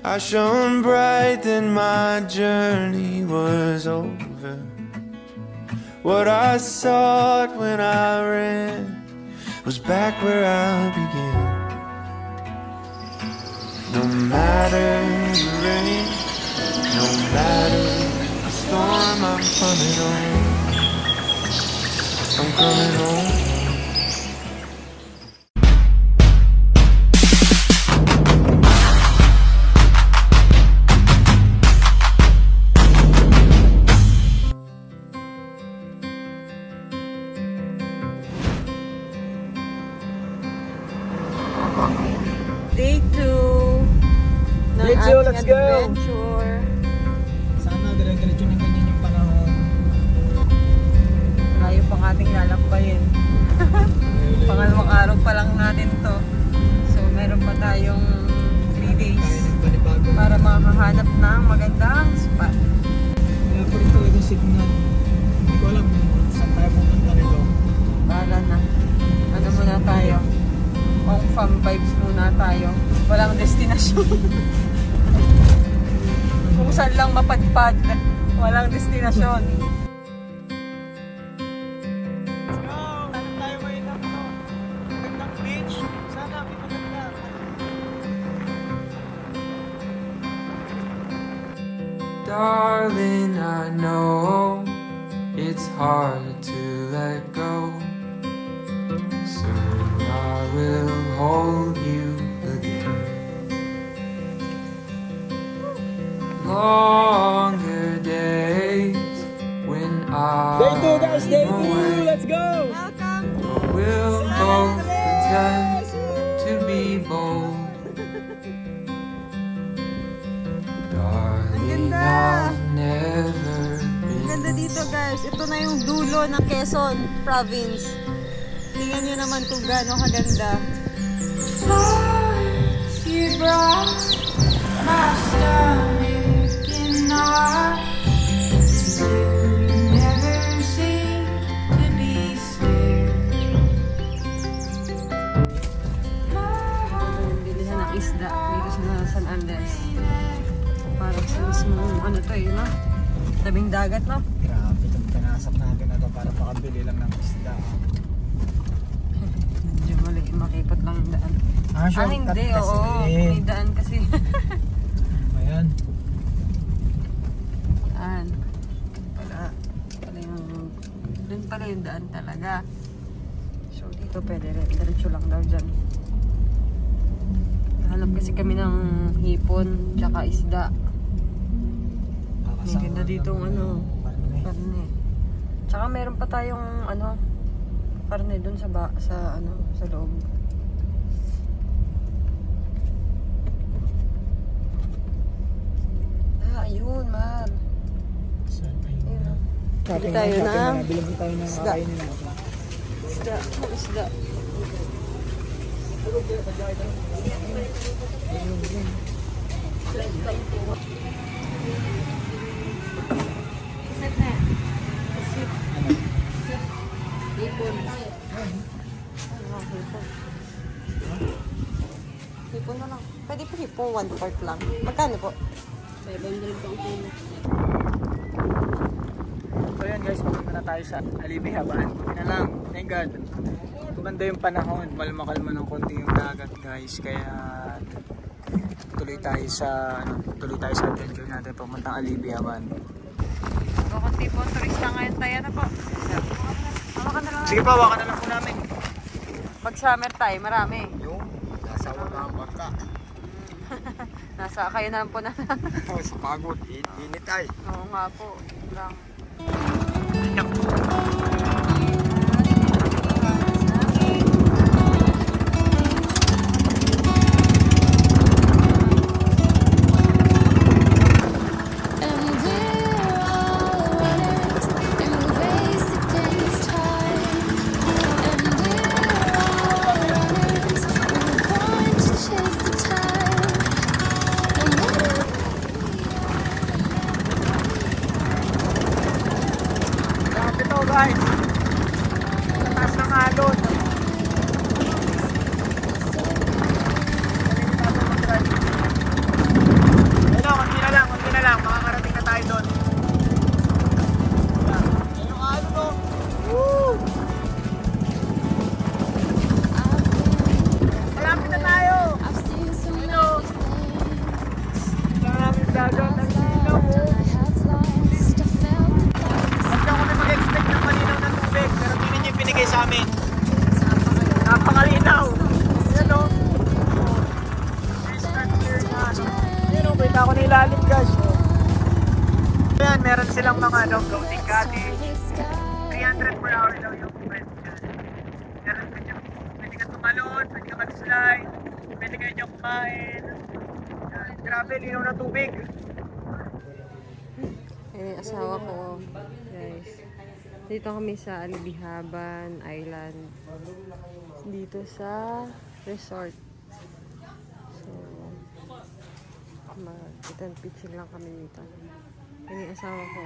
I shone bright, then my journey was over. What I sought when I ran was back where I began. No matter the rain, no matter the storm, I'm coming home. I'm coming home. Day 2 ng Day 2, let's go! adventure. Sana dire-diretso ng ganyan yung panahon. Malayo pang ating lalakbayin. Pangalawang araw pa lang natin to. So meron pa tayong 3 days para makahanap ng magandang spot. Wala pa rin talagang signal. Hindi ko alam kung saan tayo pumunta nito. Bahala na. Ano muna tayo? Hong Fam vibes muna tayo. Walang destinasyon. Kung saan lang mapadpad. Walang destinasyon. Let's go! Tanong tayo ngayon ng magandang beach. Sana may maganda. Darling, I know it's hard to let go. Soon I will hold you again. Longer days when I Day 2 guys, day 2! away. Let's go! Welcome! We'll both pretend to be bold. Darling, ganda. I've never been. Ganda dito guys. Ito na yung dulo ng Quezon Province. Tingnan nyo naman kung gaano kaganda. Flowers you brought my stomach in knots. You never seem to be scared. Bilihan ng isda dito sa San Andres. Parang sa mismong ano to no? Tabing dagat no? Grabe, itong pinasok natin na ito para makabili lang ng isda. Medyo mali, makipot lang yung daan. Shortcut Hindi, kasi. oo. May daan kasi. Ayan. Daan. Doon pala yung daan talaga. So dito pwede rin. Diretso lang daw dyan. Hanap kasi kami ng hipon tsaka isda. May ganda dito ano. Karne. Tsaka meron pa tayong ano. Karne dun sa loob. Ayun, mahal. Ayun. Bili tayo ng isda. Isda. Hipon na lang. Pwede po hipon, 1/4 lang. Magkano po? 500 po ang kilo. So yan guys, pupunta na tayo sa Alibi Haban. Buti na lang, thank God. Tumanda yung panahon, malma-kalma ng konti yung dagat guys. Kaya tuloy tayo sa adventure natin papuntang Alibi Haban. Kunti po, turista ngayon tayo na po. Hawakan na lang. Sige pa, hawakan na lang po namin. Pag summer tayo, marami. Yung, nasa wala ang bangka. Nasa kayo na lang po na. Sa pagod, init ay. Oo nga po. Lang. Guys, ng ilalim guys. Ayan, meron silang mga floating cottage. 300 per hour daw yung rent dyan. Meron ka dyan, pwede ka tumalon, pwede ka mag-slide, pwede ka dyan kumain. Grabe, linaw na tubig. Ayun yung asawa ko, guys. Dito kami sa Alibihaban Island. Dito sa resort. So, mag-tent pitching lang kami dito. Ayun yung asawa ko.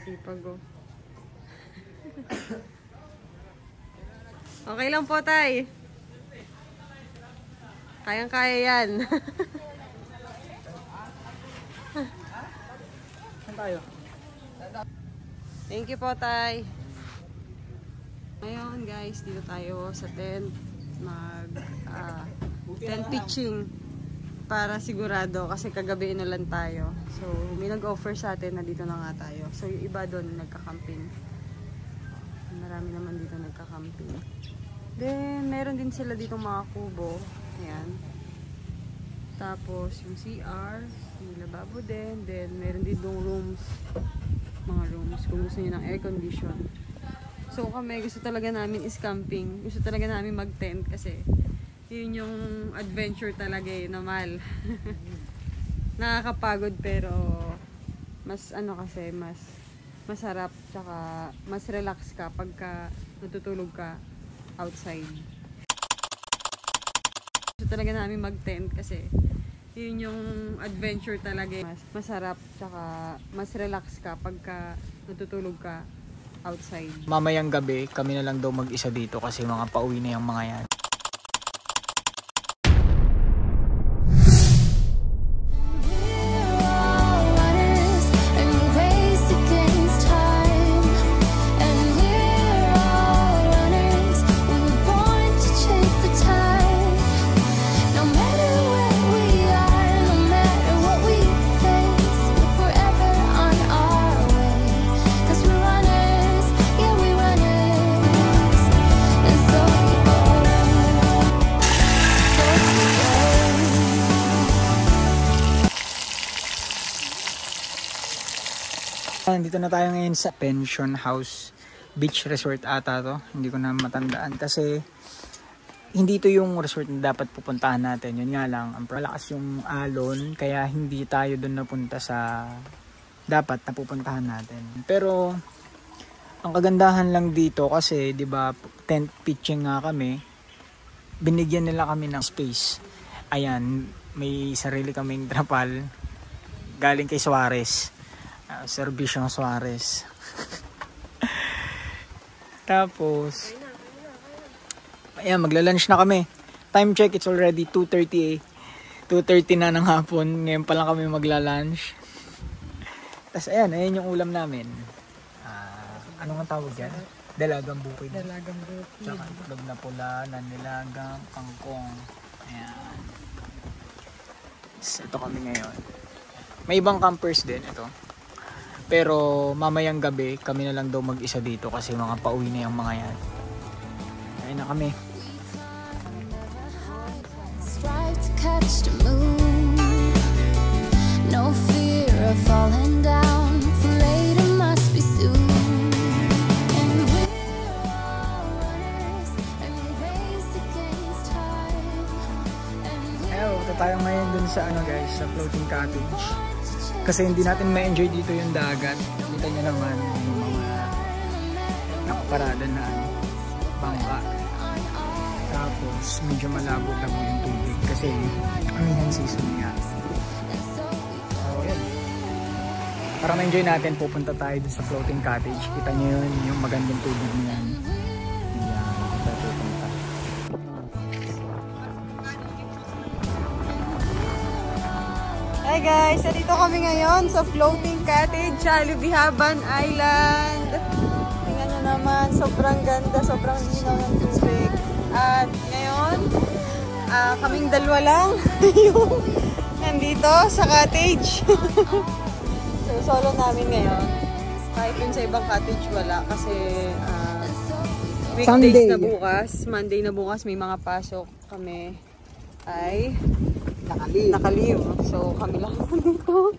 Sipag ko. Okay lang po, tay. Kayang-kaya yan. Saan tayo? Thank you po, tay. Ngayon, guys, dito tayo sa tent. Tent pitching. Para sigurado, kasi kagabi inulan tayo. So, may nag-offer sa atin na dito na nga tayo. So, yung iba doon nagka-camping. Marami naman dito nagka-camping. Then, meron din sila dito mga kubo. Ayan. Tapos, yung CR, yung lababo din. Then, meron din yung rooms. Mga rooms, kung gusto niyo ng air condition. So, kami, gusto talaga namin is camping. Gusto talaga namin mag-tent kasi yun yung adventure talaga eh, na mahal. Nakakapagod pero mas ano kasi, mas masarap tsaka mas relax ka pagka natutulog ka outside. Gusto talaga namin mag-tent kasi yun yung adventure talaga eh. Mas masarap tsaka mas relax ka pagka natutulog ka outside. Mamayang gabi, kami na lang daw mag-isa dito kasi mga pauwi na yung mga yan. Dito na tayo ngayon sa Pension House Beach Resort ata to. Hindi ko na matandaan kasi hindi to yung resort na dapat pupuntahan natin. Yun nga lang, ang malakas yung alon kaya hindi tayo doon napunta sa dapat na pupuntahan natin. Pero ang kagandahan lang dito kasi 'di ba tent pitching nga kami. Binigyan nila kami ng space. Ayan, may sarili kaming trapal galing kay Suarez. Servisyo Suarez. Tapos ayan, magla-lunch na kami. Time check, it's already 2:30 2:30 na ng hapon. Ngayon pa lang kami magla-lunch. Tapos ayan yung ulam namin. Ano nga tawag yan? Dalagang bukid. Dalagang bukid. Tsaka itlog na pula, nanilagang, kangkong. Ayan. Ito kami ngayon. May ibang campers din ito. Pero mamayang gabi, kami na lang daw mag-isa dito kasi mga pauwi na yung mga yan. Ayun na kami. No fear of falling down. Later must be soon. And we're all runners and we race against time. Ayun, punta tayo ngayon dun sa guys, sa floating cottage. Kasi hindi natin ma-enjoy dito yung dagat. Kita nyo naman yung mga nakaparada na bangka. Tapos medyo malabo-labo yung tubig kasi amihan season niya. So yun. Para ma-enjoy natin, pupunta tayo dun sa floating cottage. Kita nyo yun, yung magandang tubig niyan. Yan, kita pupunta. Hi guys, dito kami ngayon sa floating cottage sa Alibihaban Island. Tingnan nyo naman, sobrang ganda, sobrang linaw ng tubig. At ngayon, kaming dalawa lang yung nandito sa cottage. So solo namin ngayon. Kahit yun sa ibang cottage wala kasi weekdays na bukas, Monday na bukas may mga pasok kami ay nakaliw. So kami lang dito.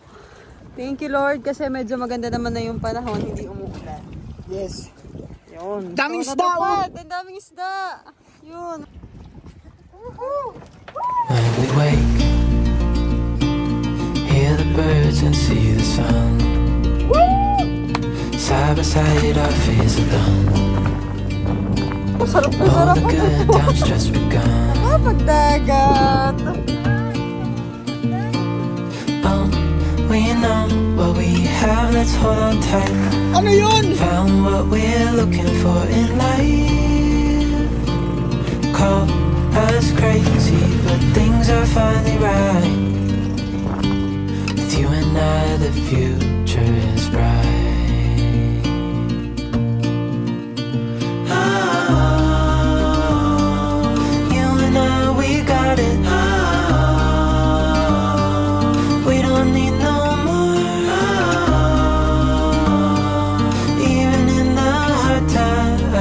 Thank you Lord kasi medyo maganda naman na yung panahon, hindi umuulan. Yes. Yun. Daming So, isda, natupad. Ang daming isda. Yun. When we wake, hear the birds and see the sun. Side by side our fears are done. Sarap na All sarap. the good times just begun. Pagdagat. We know what we have, let's hold on tight. Ano yun? Found what we're looking for in life. Call us crazy, but things are finally right. With you and I, the future is bright. Oh, you and I, we got it. We don't need no more. Even in the hard times,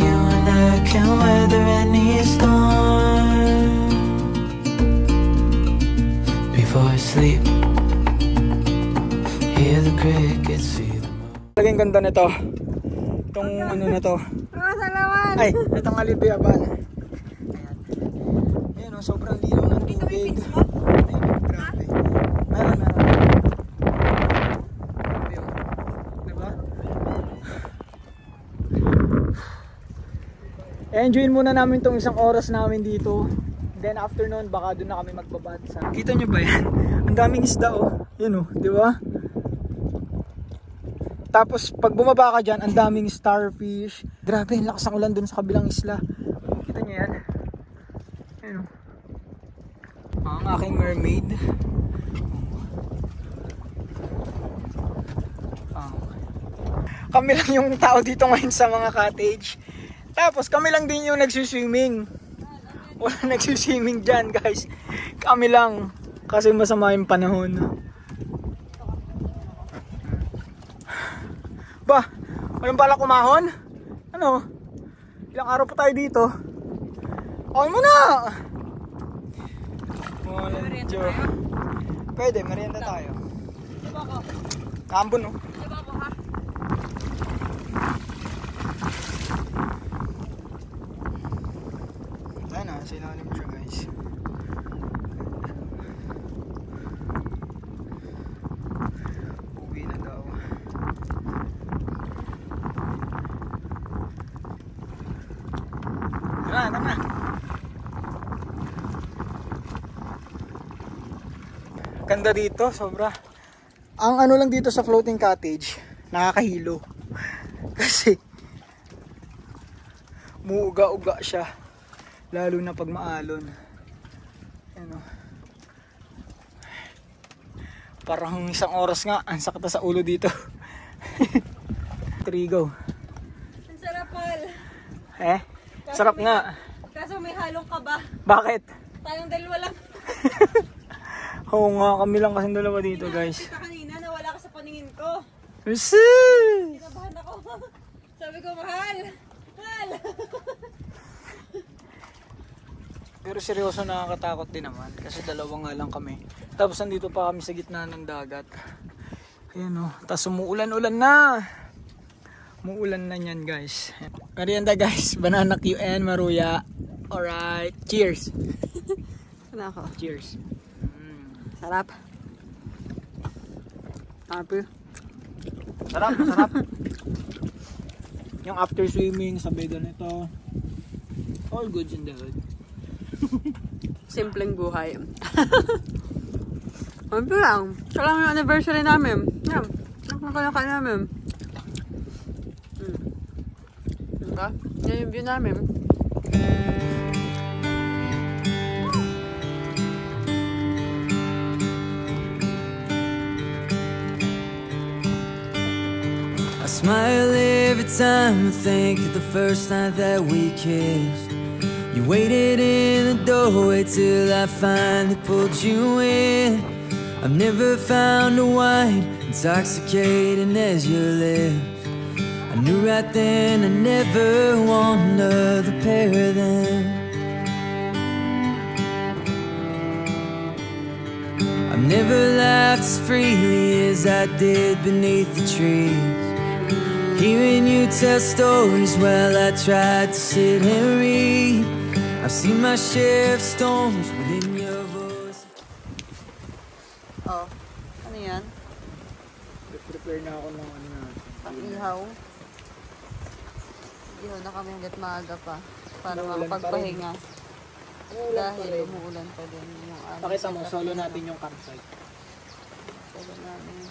you and I can weather any storm. Before I sleep, hear the crickets, see the moon. Talagang ganda nito. Itong ano na to. Salamat. Ay, itong Alibiaban. Ayan. Ayan o, sobrang linaw ng tubig. Ayan, grabe. Meron. Grabe o. Diba? Enjoyin muna namin itong isang oras namin dito. Then after nun, baka doon na kami magbabad sa... Kita nyo ba yan? Ang daming isda o. Yun o, diba? Tapos pag bumaba ka dyan, ang daming starfish. Grabe, ang lakas ng ulan dun sa kabilang isla. Kita nyo yan? Ayun. Ang aking mermaid. Kami lang yung tao dito ngayon sa mga cottage. Tapos kami lang din yung nagsuswimming. Wala nagsuswimming dyan guys. Kami lang. Kasi masama yung panahon. Ba, walang balak kumahon? Ano? Ilang araw pa tayo dito? Okay mo na! Merienda tayo? Pwede, merienda tayo. Diba ako? Ambon no? Diba ako ha? Tayo na, sinalim siya guys. Uwi na daw. Tara. Ganda dito, sobra. Ang ano lang dito sa floating cottage, nakakahilo. Kasi muuga-uga siya. Lalo na pag maalon. Ano? Parang isang oras nga, ang sakit na sa ulo dito. Trigo. Ang sarap Paul. Sarap nga. Kaso may halong kaba. Bakit? Tayong dalawa lang. Oo nga, kami lang kasing dalawa dito guys. Kita kanina, nawala ka sa paningin ko. Yes! Kinabahan ako. Sabi ko, mahal. Mahal. Pero seryoso nakakatakot din naman kasi dalawa nga lang kami. Tapos nandito pa kami sa gitna ng dagat. Ayan o. Tapos umuulan-ulan na. Umuulan na yan guys. Merienda guys. Banana Q and Maruya. Alright. Cheers. Ano ako? Cheers. Sarap. Happy. Sarap. Yung after swimming, sabi doon ito. All goods in the hood. Simpleng buhay. Ano lang. Ito lang yung anniversary namin. Yan. Nakalaka namin. Diba? Yan yung view namin. I smile every time I think of the first night that we kissed. You waited in the doorway till I finally pulled you in. I've never found a wine intoxicating as your lips. I knew right then I never want another pair of them. Never laughed as freely as I did beneath the trees. Hearing you tell stories while I tried to sit and read. I've seen my share of storms within your voice. Oh, ano yan? Prepare na ako ng ano natin. Pang-ihaw. Ihaw na kami hanggat maaga pa. Para Umuulan makapagpahinga. Umuulan pa Dahil rin. umuulan pa din yung aming Pakita mo, setup solo na, natin yung campsite. Solo namin.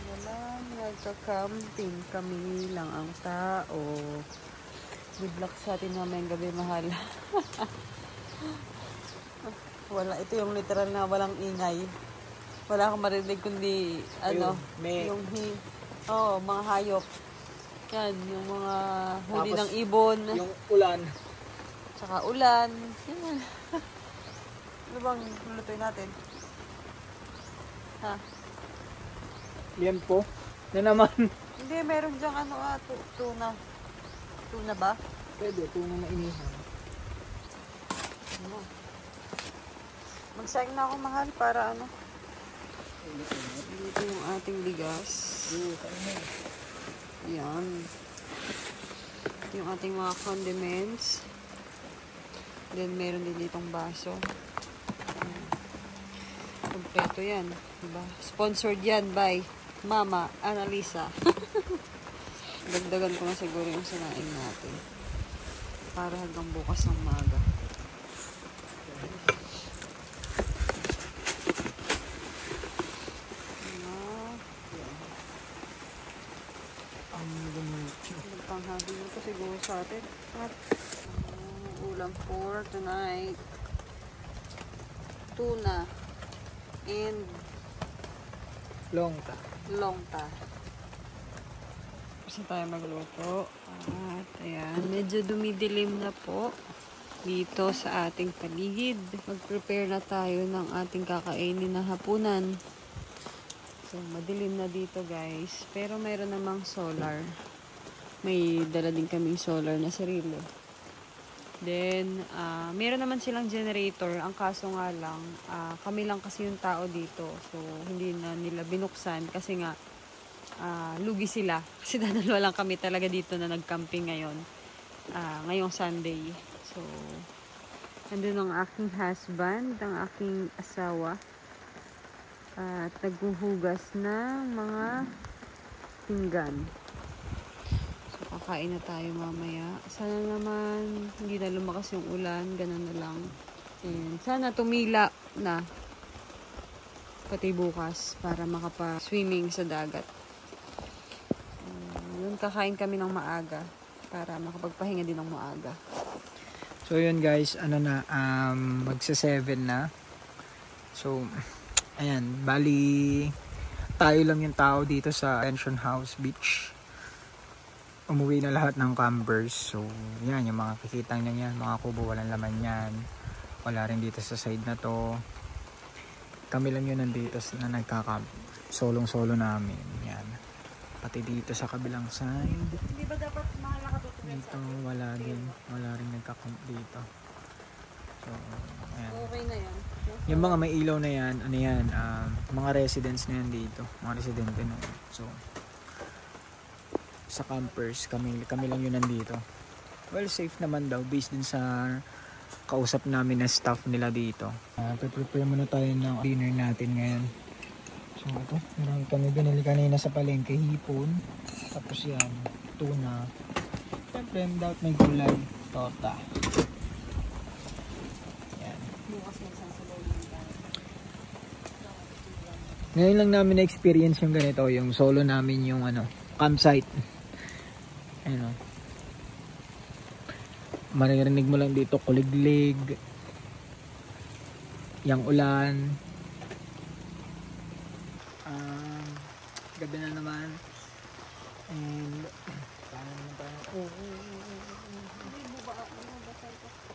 Walang nagka-camping. Kami lang ang tao. Good luck sa atin mamayang gabi, mahal. Wala, ito yung literal na walang ingay. Wala kang marinig kundi ano, may... yung mga hayop. Yan, yung mga huli Tapos, ng ibon. Yung ulan. Tsaka ulan. Yan. Ano bang lulutuin natin? Ha? Liempo. Na naman. Hindi, meron dyang tuna. Tuna ba? Pwede, tuna na inihaw. Ano? Magsayang na ako, mahal, para ano? Dito yung ating bigas. Yan. Ito yung ating mga condiments. Then, meron din ditong baso. Kompleto yan. Diba? Sponsored yan by Mama Annalisa. Dagdagan ko na siguro yung sinaing natin. Para hanggang bukas ng maga. Panghabi mo ito siguro sa atin. At ulam for tonight. Tuna and longta. Kasi tayo magluto. At ayan, medyo dumidilim na po dito sa ating paligid. Mag-prepare na tayo ng ating kakainin na hapunan. So, madilim na dito guys. Pero mayroon namang solar. May dala din kaming solar na sarili. Then, meron naman silang generator. Ang kaso nga lang, kami lang kasi yung tao dito. So, hindi na nila binuksan kasi nga, lugi sila. Kasi dalawa lang kami talaga dito na nag-camping ngayon. Ngayong Sunday. So, nandun ang aking husband, ang aking asawa. At naghuhugas ng mga pinggan. So, kakain na tayo mamaya. Sana naman hindi na lumakas yung ulan. Ganun na lang. And sana tumila na pati bukas para makapa-swimming sa dagat. Yun, kakain kami ng maaga para makapagpahinga din ng maaga. So yun guys, magsa-7 na. So, ayan, bali tayo lang yung tao dito sa Pension House Beach. Umuwi na lahat ng campers. So, yan, yung mga kikita nyo yan, mga kubo, walang laman yan. Wala rin dito sa side na to. Kami lang yun nandito na nagka-camp. Solong-solo namin. Yan. Pati dito sa kabilang side. Hindi ba dapat mahal nakatutunan dito, wala din. Wala rin nagka-camp dito. So, ayan. Okay na yan. Yung mga may ilaw na yan, ano yan, mga residents na yan dito. Mga residente na yan. So, sa campers, kami lang yun nandito. Well, safe naman daw based din sa kausap namin na staff nila dito. Prepare muna tayo ng dinner natin ngayon. So ito, meron kami binili kanina sa palengke, hipon. Tapos yan, tuna. Siyempre, dapat may gulay, torta. Yan. Ngayon lang namin na-experience yung ganito, yung solo namin yung campsite. Ayun o. Maririnig mo lang dito kuliglig, yang ulan. Gabi na naman. And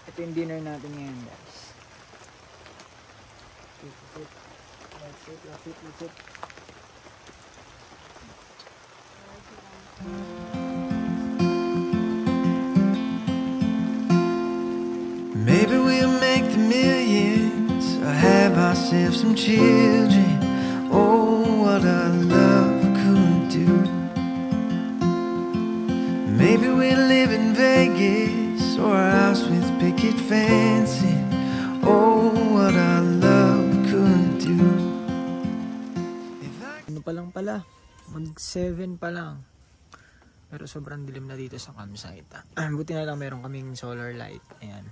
ito yung dinner natin ngayon guys. That's it. Maybe we'll make the millions or have ourselves some children. what our love could do. Maybe we'll live in Vegas or a house with picket fencing. Oh, what our love could do. Ano pa lang pala, mag 7 pa lang. Pero sobrang dilim na dito sa campsite. Buti na lang meron kaming solar light. Ayan.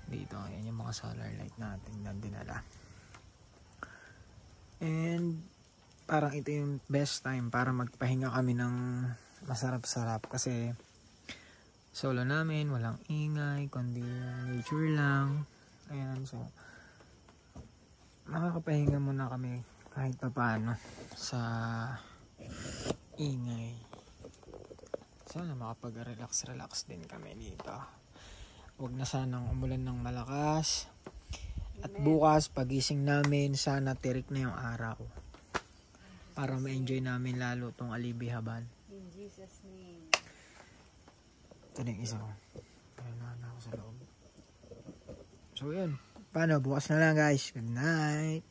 Dito, ayan yung mga solar light natin na dinala. And parang ito yung best time para magpahinga kami ng masarap-sarap kasi solo namin, walang ingay, kundi nature lang. Ayan, so makakapahinga muna kami kahit pa paano sa ingay. Sana makapag-relax din kami dito. Huwag na sanang umulan ng malakas. At bukas pagising namin, sana tirik na yung araw para ma-enjoy namin lalo tong Alibihaban. In Jesus' name. Ito na yung isa ko. Ayun na ako sa loob. So yun. Paano? Bukas na lang guys. Good night.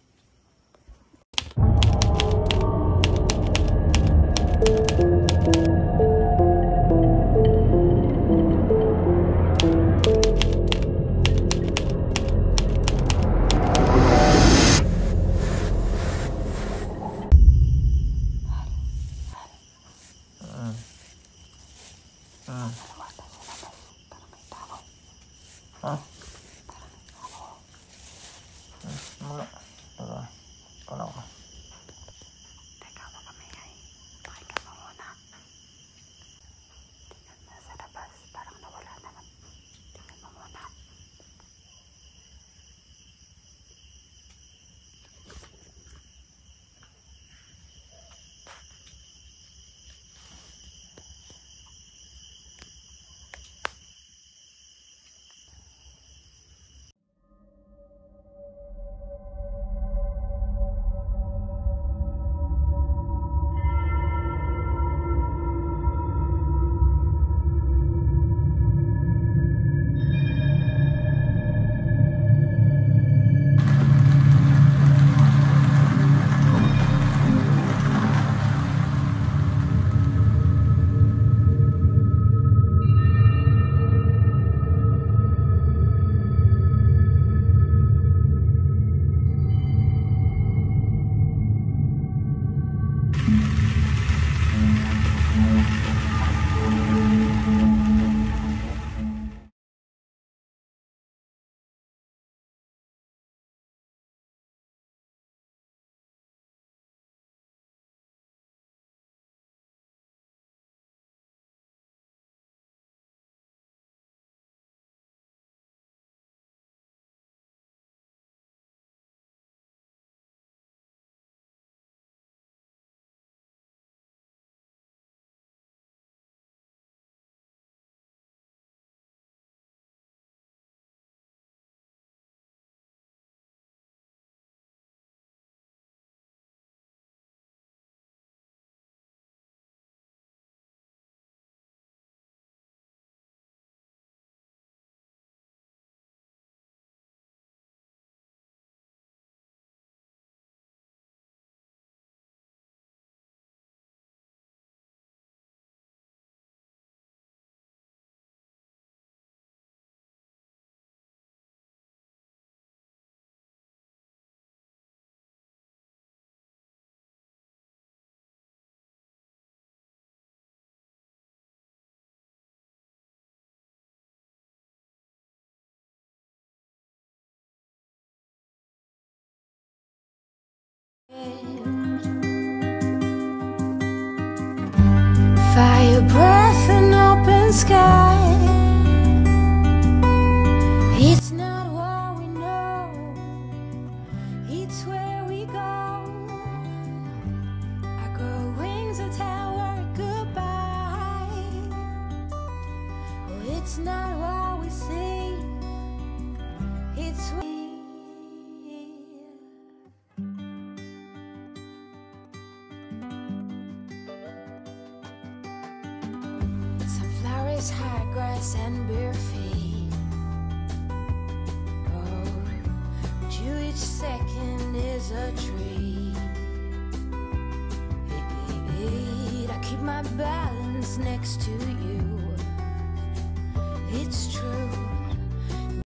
Fire breath and open sky. It's not what we know, it's where we go. I grow wings and tell her goodbye. Oh, it's not what we see, it's sunflowers, high grass, and bare feet. Oh, but you each second is a tree. my balance next to you. It's true.